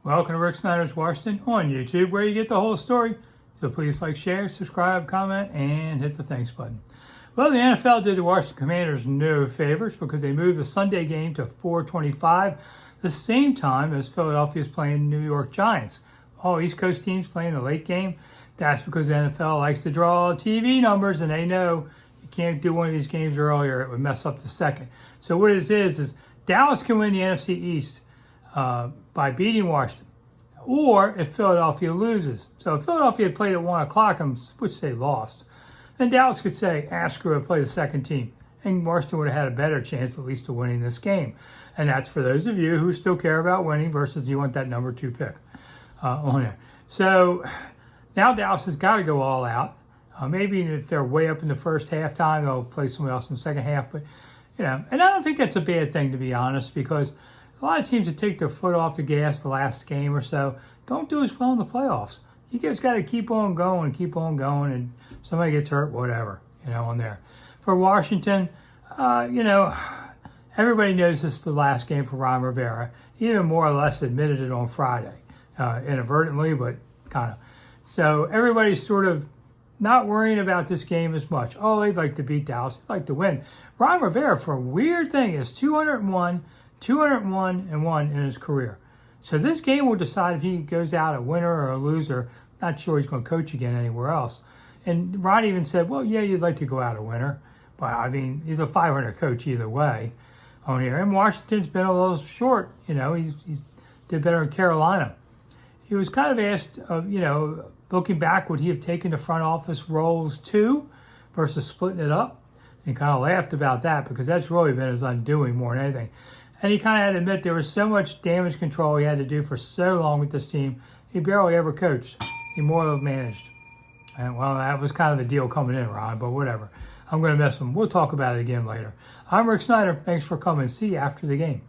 Welcome to Rick Snider's Washington on YouTube, where you get the whole story. So please like, share, subscribe, comment, and hit the thanks button. Well, the NFL did the Washington Commanders no favors because they moved the Sunday game to 4:25, the same time as Philadelphia's playing New York Giants. All East Coast teams playing the late game. That's because the NFL likes to draw TV numbers, and they know you can't do one of these games earlier. It would mess up the second. So what it is Dallas can win the NFC East by beating Washington, or if Philadelphia loses. So if Philadelphia had played at 1 o'clock, which they lost, then Dallas could say, screw it, play the second team. And Washington would have had a better chance at least of winning this game. And that's for those of you who still care about winning versus you want that number 2 pick on it. So now Dallas has got to go all out. Maybe if they're way up in the first halftime, they'll play somebody else in the second half. But, and I don't think that's a bad thing, to be honest, because a lot of teams that take their foot off the gas the last game or so don't do as well in the playoffs. You guys got to keep on going, and somebody gets hurt, whatever, on there. For Washington, everybody knows this is the last game for Ron Rivera. He even more or less admitted it on Friday, inadvertently, but kind of. So everybody's sort of not worrying about this game as much. Oh, they'd like to beat Dallas. They'd like to win. Ron Rivera, for a weird thing, is 201 and 1 in his career. So this game will decide if he goes out a winner or a loser. Not sure he's going to coach again anywhere else. And Ron even said, well, yeah, you'd like to go out a winner. But, I mean, he's a 500 coach either way on here. And Washington's been a little short. He's did better in Carolina. He was kind of asked, looking back, would he have taken the front office roles too versus splitting it up? And kind of laughed about that because that's really been his undoing more than anything. And he kind of had to admit there was so much damage control he had to do for so long with this team, he barely ever coached. He more of managed. And, well, that was kind of the deal coming in, Ron, but whatever. I'm going to miss him. We'll talk about it again later. I'm Rick Snider. Thanks for coming. See you after the game.